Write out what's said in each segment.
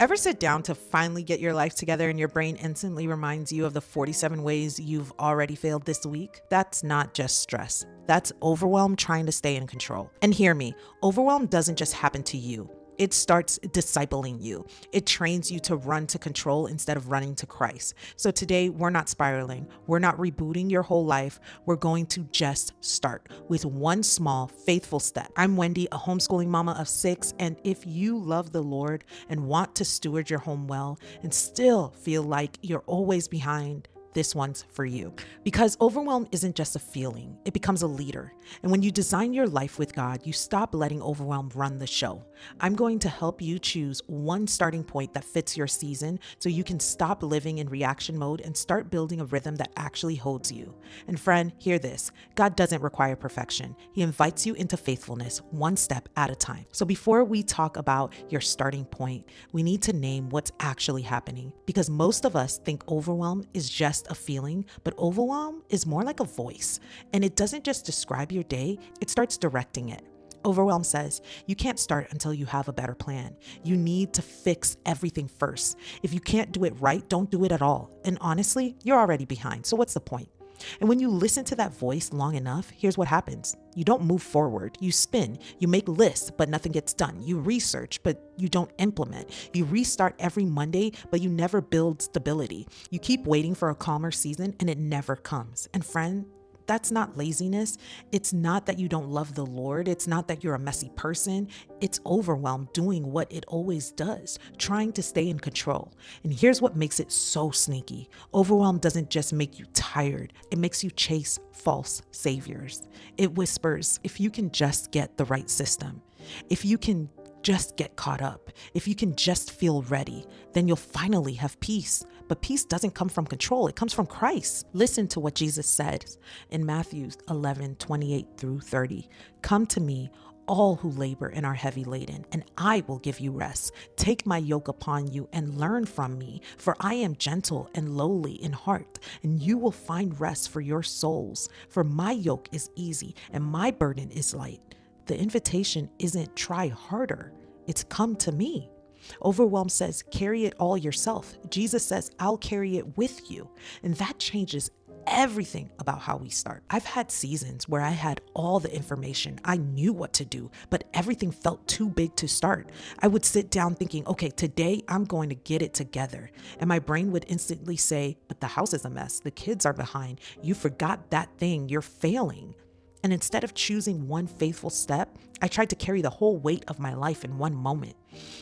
Ever sit down to finally get your life together and your brain instantly reminds you of the 47 ways you've already failed this week? That's not just stress. That's overwhelm trying to stay in control. And hear me, overwhelm doesn't just happen to you. It starts discipling you. It trains you to run to control instead of running to Christ. So today, we're not spiraling. We're not rebooting your whole life. We're going to just start with one small, faithful step. I'm Wendy, a homeschooling mama of 6. And if you love the Lord and want to steward your home well and still feel like you're always behind, this one's for you. Because overwhelm isn't just a feeling, it becomes a leader. And when you design your life with God, you stop letting overwhelm run the show. I'm going to help you choose one starting point that fits your season so you can stop living in reaction mode and start building a rhythm that actually holds you. And friend, hear this. God doesn't require perfection. He invites you into faithfulness, one step at a time. So before we talk about your starting point, we need to name what's actually happening, because most of us think overwhelm is just a feeling, but overwhelm is more like a voice. And it doesn't just describe your day, it starts directing it. Overwhelm says, you can't start until you have a better plan. You need to fix everything first. If you can't do it right, don't do it at all. And honestly, you're already behind. So what's the point? And when you listen to that voice long enough, here's what happens. You don't move forward. You spin. You make lists, but nothing gets done. You research, but you don't implement. You restart every Monday, but you never build stability. You keep waiting for a calmer season, and it never comes. And friend, that's not laziness. It's not that you don't love the Lord. It's not that you're a messy person. It's overwhelm doing what it always does, trying to stay in control. And here's what makes it so sneaky. Overwhelm doesn't just make you tired. It makes you chase false saviors. It whispers, if you can just get the right system, if you can just get caught up, if you can just feel ready, then you'll finally have peace. But peace doesn't come from control. It comes from Christ. Listen to what Jesus said in Matthew 11:28-30. Come to me, all who labor and are heavy laden, and I will give you rest. Take my yoke upon you and learn from me, for I am gentle and lowly in heart, and you will find rest for your souls. For my yoke is easy and my burden is light. The invitation isn't try harder, it's come to me. Overwhelm says, carry it all yourself. Jesus says, I'll carry it with you. And that changes everything about how we start. I've had seasons where I had all the information. I knew what to do, but everything felt too big to start. I would sit down thinking, okay, today I'm going to get it together. And my brain would instantly say, but the house is a mess. The kids are behind. You forgot that thing. You're failing. And instead of choosing one faithful step, I tried to carry the whole weight of my life in one moment.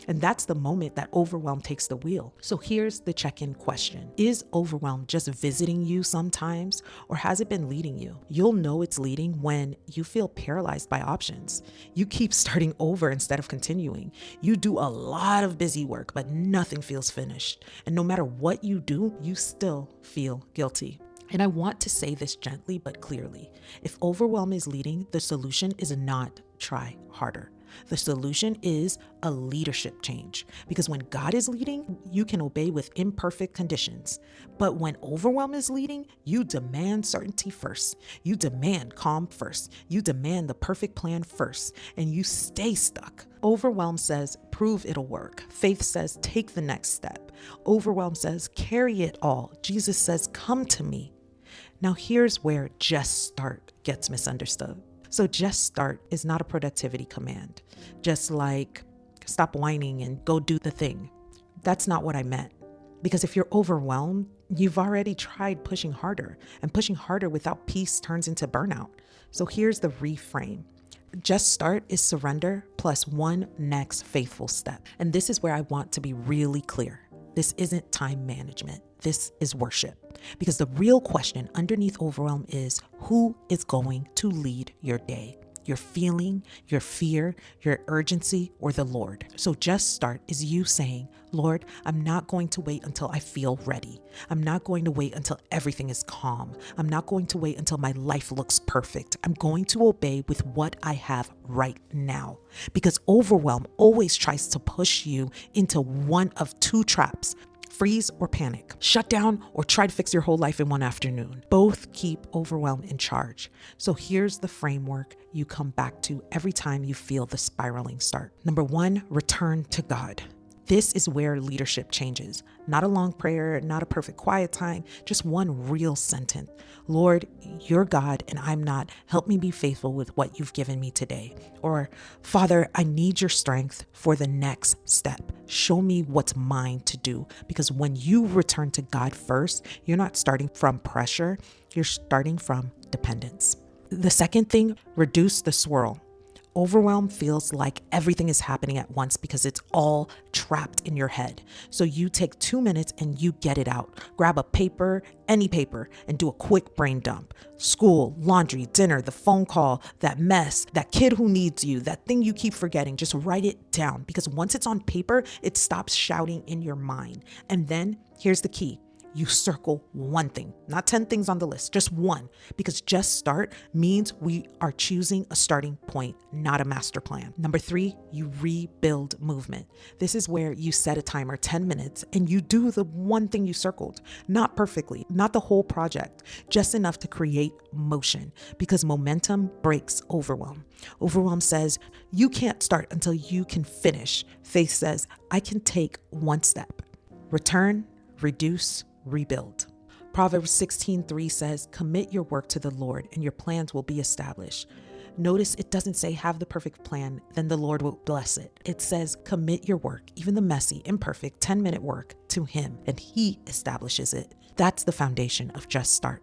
And that's the moment that overwhelm takes the wheel. So here's the check-in question. Is overwhelm just visiting you sometimes, or has it been leading you? You'll know it's leading when you feel paralyzed by options. You keep starting over instead of continuing. You do a lot of busy work, but nothing feels finished. And no matter what you do, you still feel guilty. And I want to say this gently but clearly. If overwhelm is leading, the solution is not try harder. The solution is a leadership change. Because when God is leading, you can obey with imperfect conditions. But when overwhelm is leading, you demand certainty first. You demand calm first. You demand the perfect plan first. And you stay stuck. Overwhelm says, prove it'll work. Faith says, take the next step. Overwhelm says, carry it all. Jesus says, come to me. Now here's where just start gets misunderstood. So just start is not a productivity command. Just like stop whining and go do the thing. That's not what I meant. Because if you're overwhelmed, you've already tried pushing harder, and pushing harder without peace turns into burnout. So here's the reframe. Just start is surrender plus one next faithful step. And this is where I want to be really clear. This isn't time management. This is worship. Because the real question underneath overwhelm is, who is going to lead your day? Your feeling, your fear, your urgency, or the Lord? So just start is you saying, Lord, I'm not going to wait until I feel ready. I'm not going to wait until everything is calm. I'm not going to wait until my life looks perfect. I'm going to obey with what I have right now. Because overwhelm always tries to push you into one of two traps. Freeze or panic, shut down or try to fix your whole life in one afternoon. Both keep overwhelm in charge. So here's the framework you come back to every time you feel the spiraling start. Number one, return to God. This is where leadership changes. Not a long prayer, not a perfect quiet time, just one real sentence. Lord, you're God and I'm not. Help me be faithful with what you've given me today. Or, Father, I need your strength for the next step. Show me what's mine to do. Because when you return to God first, you're not starting from pressure, you're starting from dependence. The second thing, reduce the swirl. Overwhelm feels like everything is happening at once because it's all trapped in your head. So you take 2 minutes and you get it out. Grab a paper, any paper, and do a quick brain dump. School, laundry, dinner, the phone call, that mess, that kid who needs you, that thing you keep forgetting. Just write it down because once it's on paper, it stops shouting in your mind. And then here's the key. You circle one thing, not 10 things on the list, just one, because just start means we are choosing a starting point, not a master plan. Number 3, you rebuild movement. This is where you set a timer 10 minutes and you do the one thing you circled, not perfectly, not the whole project, just enough to create motion because momentum breaks overwhelm. Overwhelm says you can't start until you can finish. Faith says I can take one step. Return, reduce, rebuild. Proverbs 16:3 says, commit your work to the Lord and your plans will be established. Notice it doesn't say have the perfect plan, then the Lord will bless it. It says commit your work, even the messy, imperfect 10-minute work to him and he establishes it. That's the foundation of Just Start.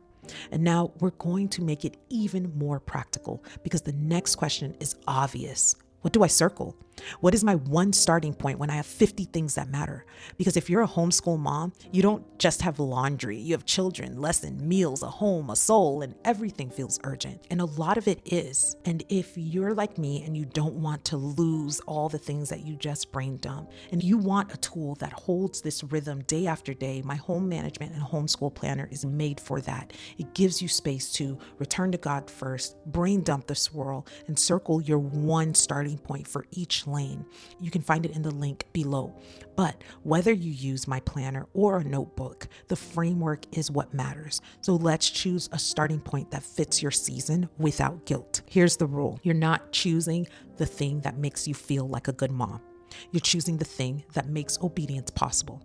And now we're going to make it even more practical because the next question is obvious. What do I circle? What is my one starting point when I have 50 things that matter? Because if you're a homeschool mom, you don't just have laundry, you have children, lesson, meals, a home, a soul, and everything feels urgent. And a lot of it is. And if you're like me and you don't want to lose all the things that you just brain dump, and you want a tool that holds this rhythm day after day, my home management and homeschool planner is made for that. It gives you space to return to God first, brain dump the swirl, and circle your one starting point for each lane. You can find it in the link below. But whether you use my planner or a notebook, the framework is what matters. So let's choose a starting point that fits your season without guilt. Here's the rule. You're not choosing the thing that makes you feel like a good mom. You're choosing the thing that makes obedience possible.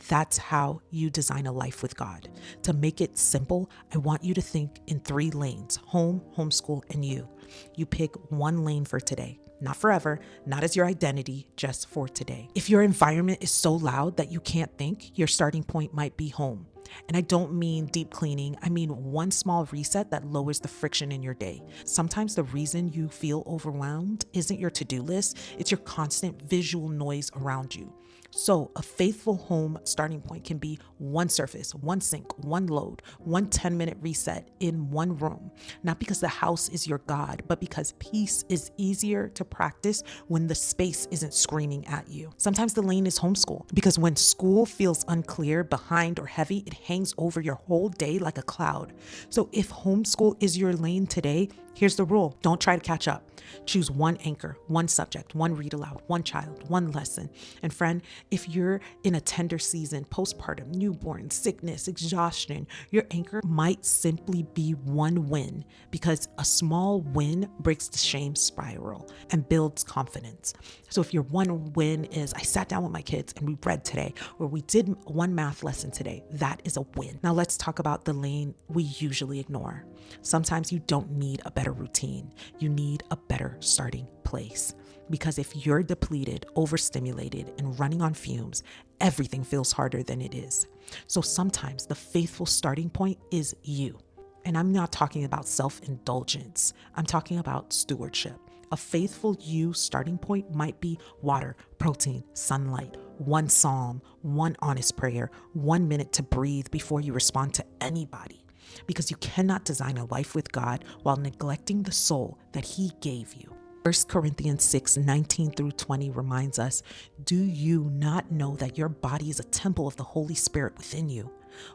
That's how you design a life with God. To make it simple, I want you to think in 3 lanes: home, homeschool, and you. You pick one lane for today. Not forever, not as your identity, just for today. If your environment is so loud that you can't think, your starting point might be home. And I don't mean deep cleaning, I mean one small reset that lowers the friction in your day. Sometimes the reason you feel overwhelmed isn't your to-do list, it's your constant visual noise around you. So a faithful home starting point can be one surface, one sink, one load, one 10-minute reset in one room. Not because the house is your God, but because peace is easier to practice when the space isn't screaming at you. Sometimes the lane is homeschool because when school feels unclear, behind, or heavy, it hangs over your whole day like a cloud. So if homeschool is your lane today, here's the rule. Don't try to catch up. Choose one anchor, one subject, one read aloud, one child, one lesson. And friend, if you're in a tender season, postpartum, newborn, sickness, exhaustion, your anchor might simply be one win, because a small win breaks the shame spiral and builds confidence. So if your one win is I sat down with my kids and we read today, or we did one math lesson today, that is a win. Now let's talk about the lane we usually ignore. Sometimes you don't need a better routine. You need a better starting place. Because if you're depleted, overstimulated, and running on fumes, everything feels harder than it is. So sometimes the faithful starting point is you. And I'm not talking about self-indulgence. I'm talking about stewardship. A faithful you starting point might be water, protein, sunlight, one psalm, one honest prayer, 1 minute to breathe before you respond to anybody. Because you cannot design a life with God while neglecting the soul that He gave you. 1 Corinthians 6:19-20 reminds us, do you not know that your body is a temple of the Holy Spirit within you,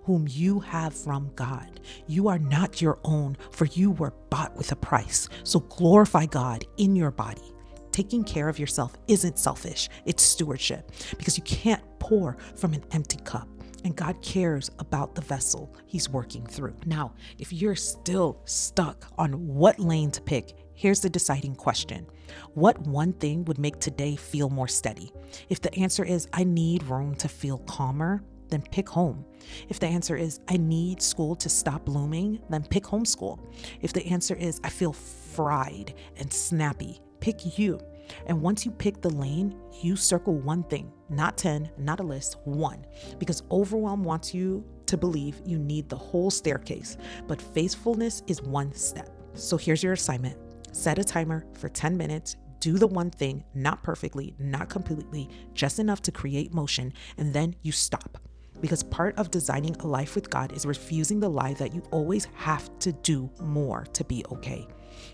whom you have from God? You are not your own, for you were bought with a price. So glorify God in your body. Taking care of yourself isn't selfish, it's stewardship, because you can't pour from an empty cup. And God cares about the vessel He's working through. Now, if you're still stuck on what lane to pick, Here's the deciding question. What one thing would make today feel more steady? If the answer is, I need room to feel calmer, then pick home. If the answer is, I need school to stop blooming, then pick homeschool. If the answer is, I feel fried and snappy, pick you. And once you pick the lane, you circle one thing, not 10, not a list, one. Because Overwhelm wants you to believe you need the whole staircase, but faithfulness is one step. So here's your assignment. Set a timer for 10 minutes. Do the one thing, not perfectly, not completely, just enough to create motion, and then you stop. Because part of designing a life with God is refusing the lie that you always have to do more to be okay.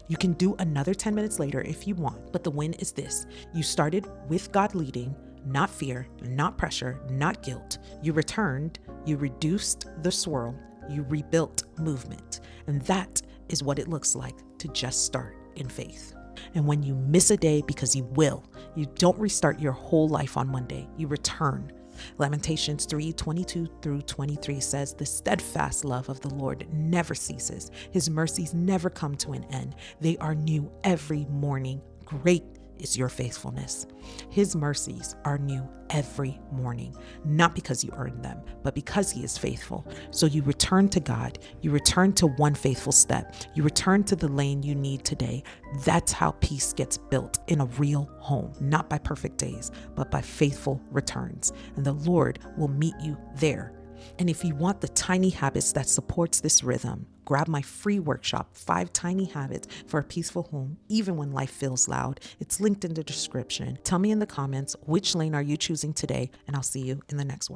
You can do another 10 minutes later if you want, but the win is this. You started with God leading, not fear, not pressure, not guilt. You returned, you reduced the swirl, you rebuilt movement. And that is what it looks like to just start in faith. And when you miss a day, because you will, you don't restart your whole life on Monday, you return. Lamentations 3:22 through 23 says, the steadfast love of the Lord never ceases. His mercies never come to an end. They are new every morning. Great is your faithfulness. His mercies are new every morning, not because you earned them, but because he is faithful. So you return to God, you return to one faithful step, you return to the lane you need today. That's how peace gets built in a real home, not by perfect days, but by faithful returns. And the Lord will meet you there. And if you want the tiny habits that supports this rhythm, grab my free workshop, 5 Tiny Habits for a Peaceful Home, even when life feels loud. It's linked in the description. Tell me in the comments, which lane are you choosing today? And I'll see you in the next one.